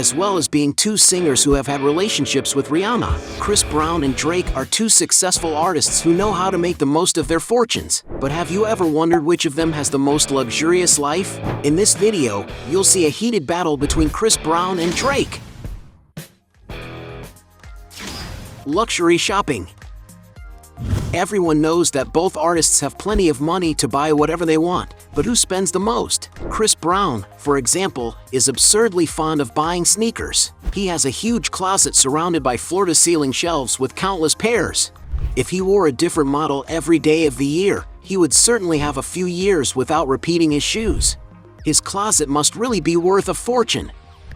as well as being two singers who have had relationships with Rihanna. Chris Brown and Drake are two successful artists who know how to make the most of their fortunes. But have you ever wondered which of them has the most luxurious life? In this video, you'll see a heated battle between Chris Brown and Drake. Luxury shopping. Everyone knows that both artists have plenty of money to buy whatever they want, but who spends the most? Chris Brown, for example, is absurdly fond of buying sneakers. He has a huge closet surrounded by floor-to-ceiling shelves with countless pairs. If he wore a different model every day of the year, he would certainly have a few years without repeating his shoes. His closet must really be worth a fortune.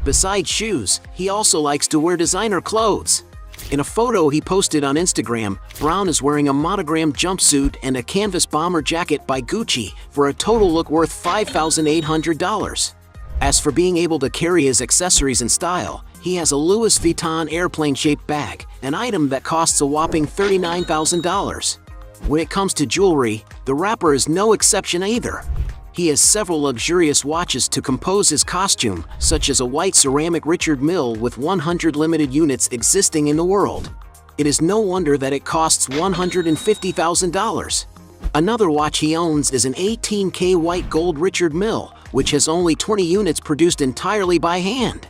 Besides shoes, he also likes to wear designer clothes. In a photo he posted on Instagram, Brown is wearing a monogrammed jumpsuit and a canvas bomber jacket by Gucci for a total look worth $5,800. As for being able to carry his accessories in style, he has a Louis Vuitton airplane-shaped bag, an item that costs a whopping $39,000. When it comes to jewelry, the rapper is no exception either. He has several luxurious watches to compose his costume, such as a white ceramic Richard Mille with 100 limited units existing in the world. It is no wonder that it costs $150,000. Another watch he owns is an 18K white gold Richard Mille, which has only 20 units produced entirely by hand.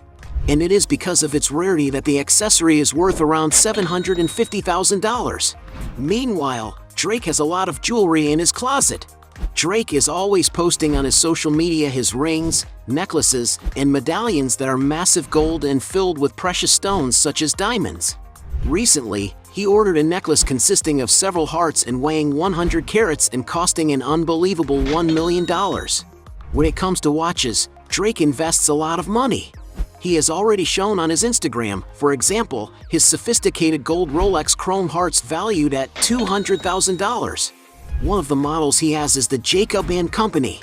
And it is because of its rarity that the accessory is worth around $750,000. Meanwhile, Drake has a lot of jewelry in his closet. Drake is always posting on his social media his rings, necklaces, and medallions that are massive gold and filled with precious stones such as diamonds. Recently, he ordered a necklace consisting of several hearts and weighing 100 carats and costing an unbelievable $1 million. When it comes to watches, Drake invests a lot of money. He has already shown on his Instagram, for example, his sophisticated gold Rolex Chrome Hearts valued at $200,000. One of the models he has is the Jacob & Company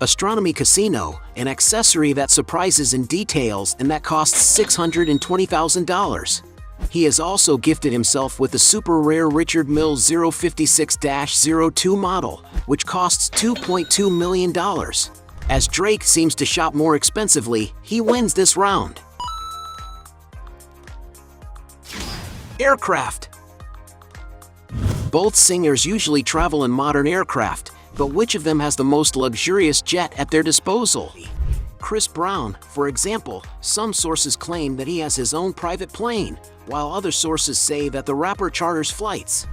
Astronomy Casino, an accessory that surprises in details and that costs $620,000. He has also gifted himself with the super rare Richard Mille 056-02 model, which costs $2.2 million. As Drake seems to shop more expensively, he wins this round. Aircraft. Both singers usually travel in modern aircraft, but which of them has the most luxurious jet at their disposal? Chris Brown, for example, some sources claim that he has his own private plane, while other sources say that the rapper charters flights.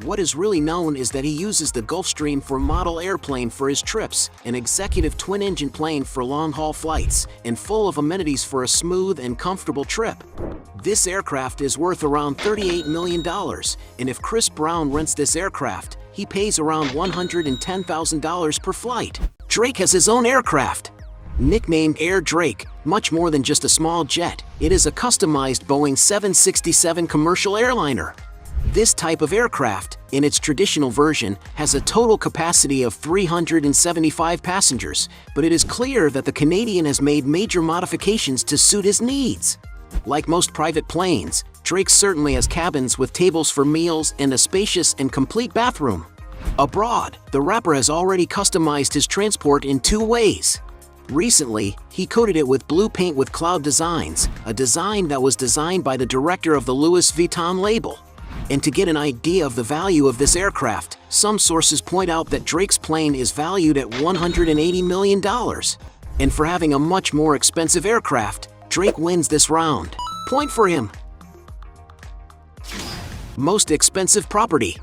What is really known is that he uses the Gulfstream IV model airplane for his trips, an executive twin-engine plane for long-haul flights, and full of amenities for a smooth and comfortable trip. This aircraft is worth around $38 million, and if Chris Brown rents this aircraft, he pays around $110,000 per flight. Drake has his own aircraft. Nicknamed Air Drake, much more than just a small jet, it is a customized Boeing 767 commercial airliner. This type of aircraft, in its traditional version, has a total capacity of 375 passengers, but it is clear that the Canadian has made major modifications to suit his needs. Like most private planes, Drake certainly has cabins with tables for meals and a spacious and complete bathroom. Abroad, the rapper has already customized his transport in two ways. Recently, he coated it with blue paint with cloud designs, a design that was designed by the director of the Louis Vuitton label. And to get an idea of the value of this aircraft, some sources point out that Drake's plane is valued at $180 million. And for having a much more expensive aircraft, Drake wins this round. Point for him. Most expensive property.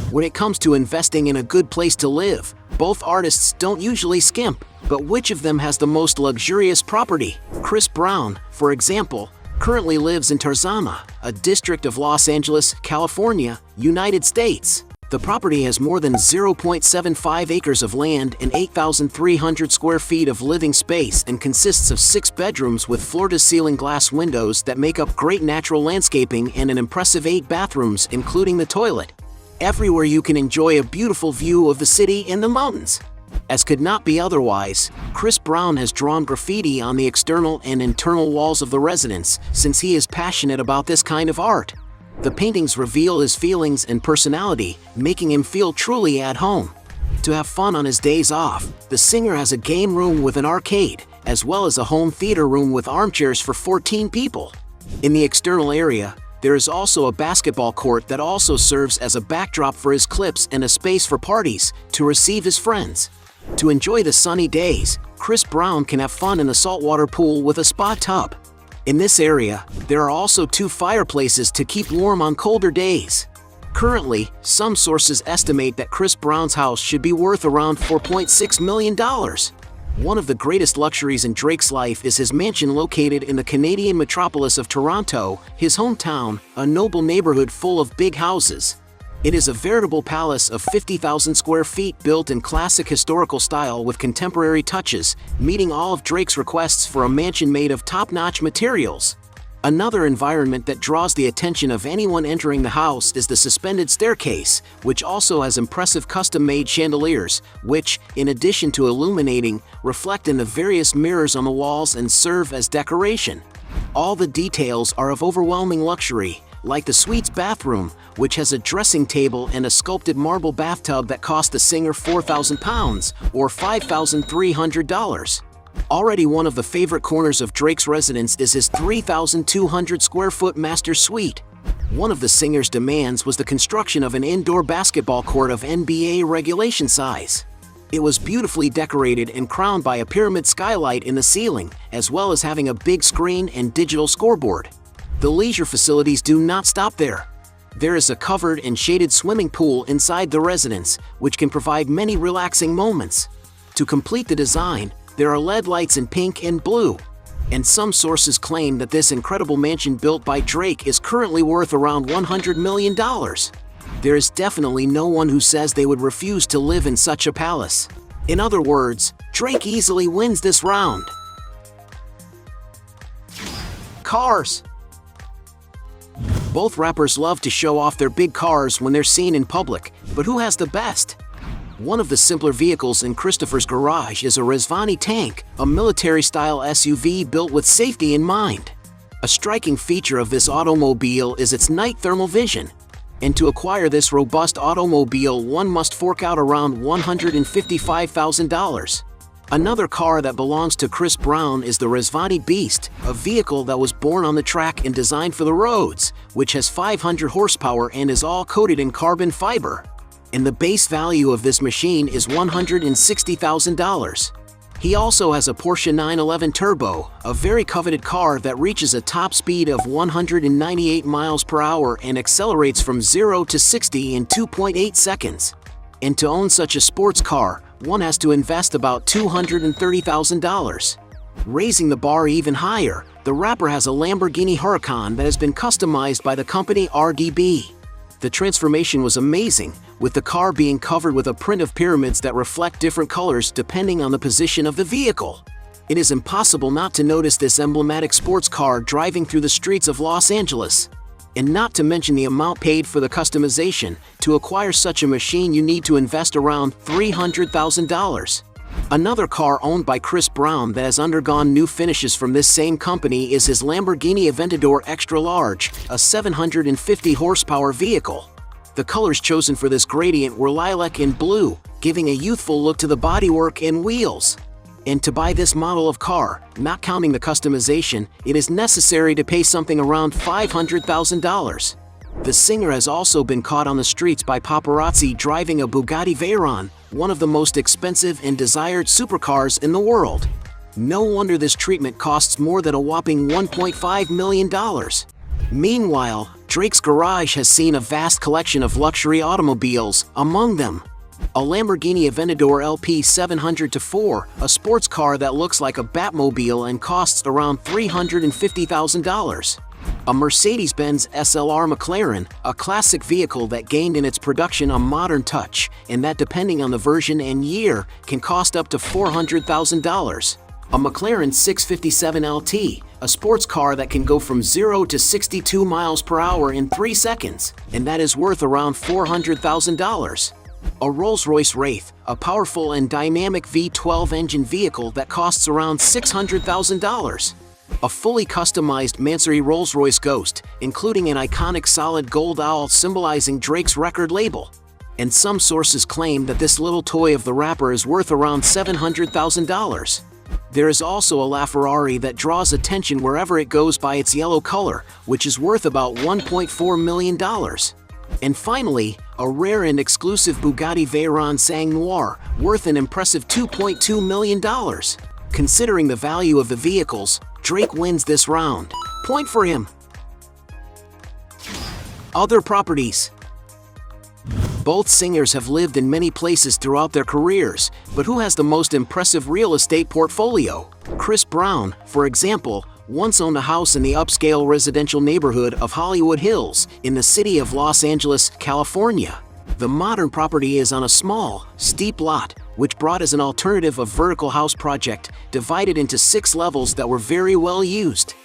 When it comes to investing in a good place to live, both artists don't usually skimp, but which of them has the most luxurious property? Chris Brown, for example, currently lives in Tarzana, a district of Los Angeles, California, United States. The property has more than 0.75 acres of land and 8,300 square feet of living space and consists of 6 bedrooms with floor-to-ceiling glass windows that make up great natural landscaping and an impressive 8 bathrooms, including the toilet. Everywhere you can enjoy a beautiful view of the city and the mountains. As could not be otherwise, Chris Brown has drawn graffiti on the external and internal walls of the residence since he is passionate about this kind of art. The paintings reveal his feelings and personality, making him feel truly at home. To have fun on his days off, the singer has a game room with an arcade, as well as a home theater room with armchairs for 14 people. In the external area, there is also a basketball court that also serves as a backdrop for his clips and a space for parties to receive his friends. To enjoy the sunny days, Chris Brown can have fun in a saltwater pool with a spa tub. In this area, there are also 2 fireplaces to keep warm on colder days. Currently, some sources estimate that Chris Brown's house should be worth around $4.6 million. One of the greatest luxuries in Drake's life is his mansion located in the Canadian metropolis of Toronto, his hometown, a noble neighborhood full of big houses. It is a veritable palace of 50,000 square feet built in classic historical style with contemporary touches, meeting all of Drake's requests for a mansion made of top-notch materials. Another environment that draws the attention of anyone entering the house is the suspended staircase, which also has impressive custom-made chandeliers, which, in addition to illuminating, reflect in the various mirrors on the walls and serve as decoration. All the details are of overwhelming luxury, like the suite's bathroom, which has a dressing table and a sculpted marble bathtub that cost the singer £4,000 or $5,300. Already one of the favorite corners of Drake's residence is his 3,200 square foot master suite. One of the singer's demands was the construction of an indoor basketball court of NBA regulation size. It was beautifully decorated and crowned by a pyramid skylight in the ceiling, as well as having a big screen and digital scoreboard. The leisure facilities do not stop there. There is a covered and shaded swimming pool inside the residence, which can provide many relaxing moments. To complete the design, there are LED lights in pink and blue. And some sources claim that this incredible mansion built by Drake is currently worth around $100 million. There is definitely no one who says they would refuse to live in such a palace. In other words, Drake easily wins this round. Cars. Both rappers love to show off their big cars when they're seen in public, but who has the best? One of the simpler vehicles in Christopher's garage is a Rezvani tank, a military-style SUV built with safety in mind. A striking feature of this automobile is its night thermal vision. And to acquire this robust automobile, one must fork out around $155,000. Another car that belongs to Chris Brown is the Rezvani Beast, a vehicle that was born on the track and designed for the roads, which has 500 horsepower and is all coated in carbon fiber. And the base value of this machine is $160,000. He also has a Porsche 911 Turbo, a very coveted car that reaches a top speed of 198 miles per hour and accelerates from 0 to 60 in 2.8 seconds. And to own such a sports car, one has to invest about $230,000. Raising the bar even higher, the rapper has a Lamborghini Huracan that has been customized by the company RDB. The transformation was amazing, with the car being covered with a print of pyramids that reflect different colors depending on the position of the vehicle. It is impossible not to notice this emblematic sports car driving through the streets of Los Angeles. And not to mention the amount paid for the customization. To acquire such a machine, you need to invest around $300,000. Another car owned by Chris Brown that has undergone new finishes from this same company is his Lamborghini Aventador Extra Large, a 750 horsepower vehicle. The colors chosen for this gradient were lilac and blue, giving a youthful look to the bodywork and wheels. And to buy this model of car, not counting the customization, it is necessary to pay something around $500,000. The singer has also been caught on the streets by paparazzi driving a Bugatti Veyron, one of the most expensive and desired supercars in the world. No wonder this treatment costs more than a whopping $1.5 million. Meanwhile, Drake's garage has seen a vast collection of luxury automobiles, among them a Lamborghini Aventador LP 700-4, a sports car that looks like a Batmobile and costs around $350,000. A Mercedes-Benz SLR McLaren, a classic vehicle that gained in its production a modern touch, and that, depending on the version and year, can cost up to $400,000. A McLaren 657 LT, a sports car that can go from 0 to 62 miles per hour in 3 seconds, and that is worth around $400,000. A Rolls-Royce Wraith, a powerful and dynamic V12 engine vehicle that costs around $600,000. A fully customized Mansory Rolls-Royce Ghost, including an iconic solid gold owl symbolizing Drake's record label. And some sources claim that this little toy of the rapper is worth around $700,000. There is also a LaFerrari that draws attention wherever it goes by its yellow color, which is worth about $1.4 million. And finally, a rare and exclusive Bugatti Veyron Sang Noir, worth an impressive $2.2 million. Considering the value of the vehicles, Drake wins this round. Point for him. Other properties. Both singers have lived in many places throughout their careers, but who has the most impressive real estate portfolio? Chris Brown, for example, once owned a house in the upscale residential neighborhood of Hollywood Hills, in the city of Los Angeles, California. The modern property is on a small, steep lot, which brought as an alternative a vertical house project, divided into 6 levels that were very well used.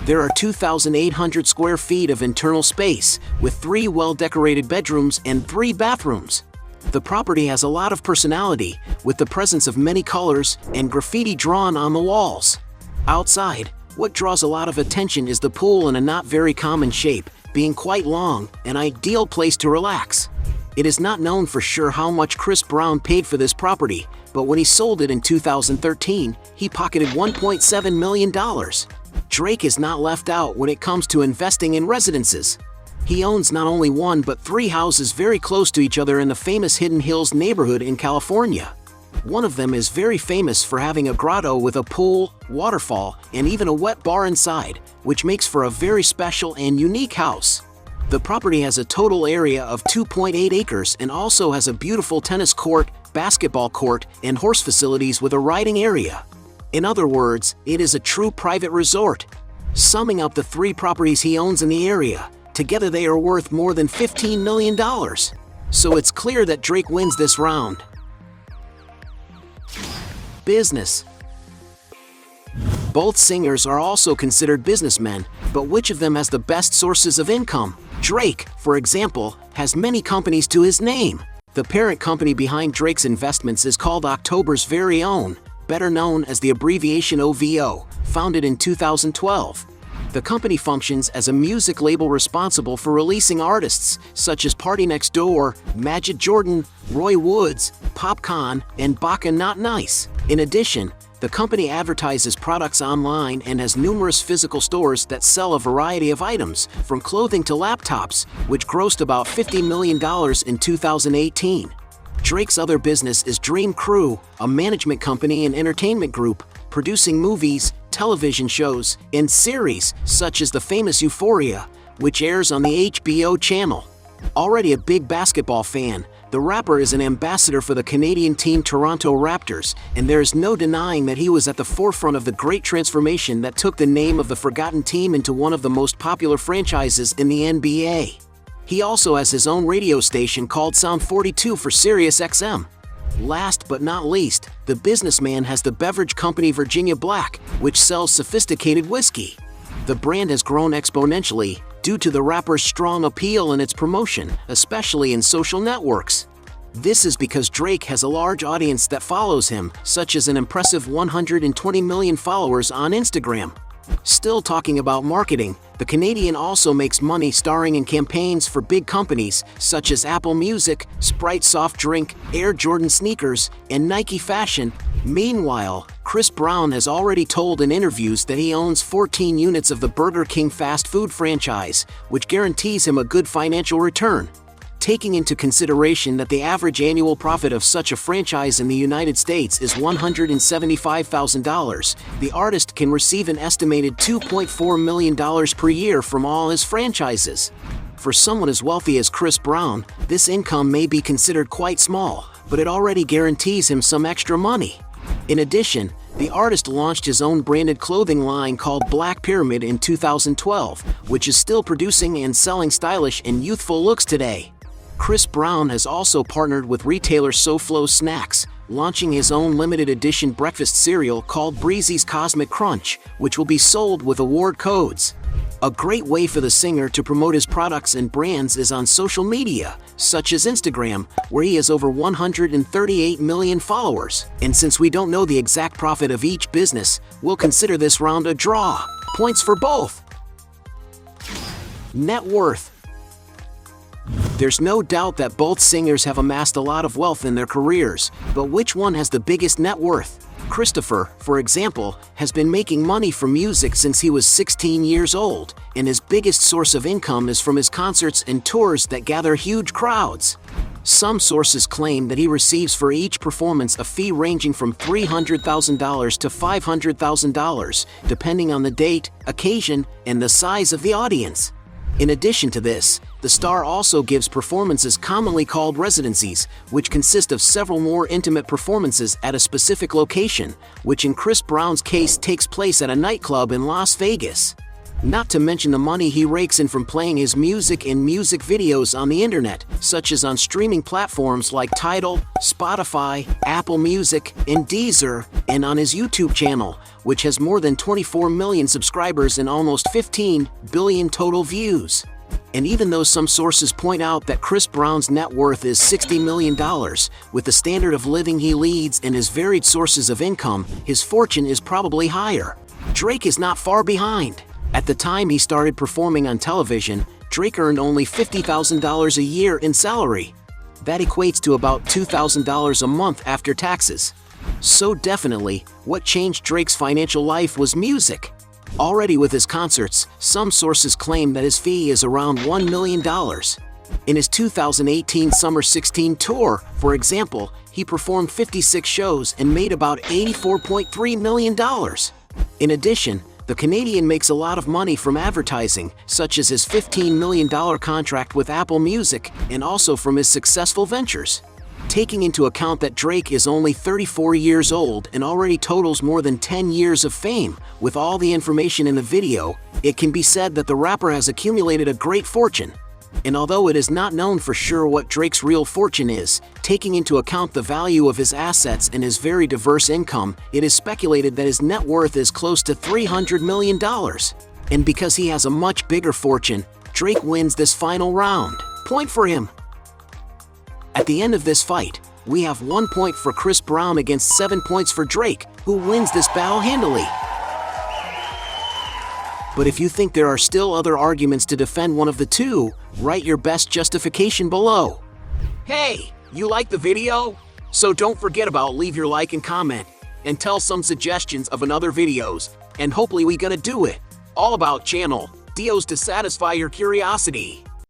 There are 2,800 square feet of internal space, with 3 well-decorated bedrooms and 3 bathrooms. The property has a lot of personality, with the presence of many colors and graffiti drawn on the walls. Outside, what draws a lot of attention is the pool in a not very common shape, being quite long, an ideal place to relax. It is not known for sure how much Chris Brown paid for this property, but when he sold it in 2013, he pocketed $1.7 million. Drake is not left out when it comes to investing in residences. He owns not only 1 but 3 houses very close to each other in the famous Hidden Hills neighborhood in California. One of them is very famous for having a grotto with a pool, waterfall, and even a wet bar inside, which makes for a very special and unique house. The property has a total area of 2.8 acres and also has a beautiful tennis court, basketball court, and horse facilities with a riding area. In other words, it is a true private resort. Summing up the 3 properties he owns in the area, together they are worth more than $15 million. So it's clear that Drake wins this round. Business. Both singers are also considered businessmen, but which of them has the best sources of income? Drake, for example, has many companies to his name. The parent company behind Drake's investments is called October's Very Own, better known as the abbreviation OVO, founded in 2012. The company functions as a music label responsible for releasing artists such as Party Next Door, Majid Jordan, Roy Woods, Popcaan, and Baka Not Nice. In addition, the company advertises products online and has numerous physical stores that sell a variety of items, from clothing to laptops, which grossed about $50 million in 2018. Drake's other business is Dream Crew, a management company and entertainment group, producing movies, television shows, and series such as the famous Euphoria, which airs on the HBO channel. Already a big basketball fan, the rapper is an ambassador for the Canadian team Toronto Raptors, and there is no denying that he was at the forefront of the great transformation that took the name of the forgotten team into one of the most popular franchises in the NBA. He also has his own radio station called Sound 42 for Sirius XM. Last but not least, the businessman has the beverage company Virginia Black, which sells sophisticated whiskey. The brand has grown exponentially due to the rapper's strong appeal and its promotion, especially in social networks. This is because Drake has a large audience that follows him, such as an impressive 120 million followers on Instagram. Still talking about marketing, the Canadian also makes money starring in campaigns for big companies such as Apple Music, Sprite soft drink, Air Jordan sneakers, and Nike fashion. Meanwhile, Chris Brown has already told in interviews that he owns 14 units of the Burger King fast food franchise, which guarantees him a good financial return. Taking into consideration that the average annual profit of such a franchise in the United States is $175,000, the artist can receive an estimated $2.4 million per year from all his franchises. For someone as wealthy as Chris Brown, this income may be considered quite small, but it already guarantees him some extra money. In addition, the artist launched his own branded clothing line called Black Pyramid in 2012, which is still producing and selling stylish and youthful looks today. Chris Brown has also partnered with retailer SoFlo Snacks, launching his own limited edition breakfast cereal called Breezy's Cosmic Crunch, which will be sold with award codes. A great way for the singer to promote his products and brands is on social media, such as Instagram, where he has over 138 million followers. And since we don't know the exact profit of each business, we'll consider this round a draw. Points for both. Net worth. There's no doubt that both singers have amassed a lot of wealth in their careers, but which one has the biggest net worth? Christopher, for example, has been making money from music since he was 16 years old, and his biggest source of income is from his concerts and tours that gather huge crowds. Some sources claim that he receives for each performance a fee ranging from $300,000 to $500,000, depending on the date, occasion, and the size of the audience. In addition to this, the star also gives performances commonly called residencies, which consist of several more intimate performances at a specific location, which in Chris Brown's case takes place at a nightclub in Las Vegas. Not to mention the money he rakes in from playing his music in music videos on the internet, such as on streaming platforms like Tidal, Spotify, Apple Music, and Deezer, and on his YouTube channel, which has more than 24 million subscribers and almost 15 billion total views. And even though some sources point out that Chris Brown's net worth is $60 million, with the standard of living he leads and his varied sources of income, his fortune is probably higher. Drake is not far behind. At the time he started performing on television, Drake earned only $50,000 a year in salary. That equates to about $2,000 a month after taxes. So definitely, what changed Drake's financial life was music. Already with his concerts, some sources claim that his fee is around $1 million. In his 2018 Summer 16 tour, for example, he performed 56 shows and made about $84.3 million. In addition, the Canadian makes a lot of money from advertising, such as his $15 million contract with Apple Music, and also from his successful ventures. Taking into account that Drake is only 34 years old and already totals more than 10 years of fame, with all the information in the video, it can be said that the rapper has accumulated a great fortune. And although it is not known for sure what Drake's real fortune is, taking into account the value of his assets and his very diverse income, it is speculated that his net worth is close to $300 million. And because he has a much bigger fortune, Drake wins this final round. Point for him. At the end of this fight, we have 1 point for Chris Brown against 7 points for Drake, who wins this battle handily. But if you think there are still other arguments to defend one of the two, write your best justification below. Hey, you like the video? So don't forget about leave your like and comment, and tell some suggestions of another videos, and hopefully we gonna do it. All about channel, Dios to satisfy your curiosity.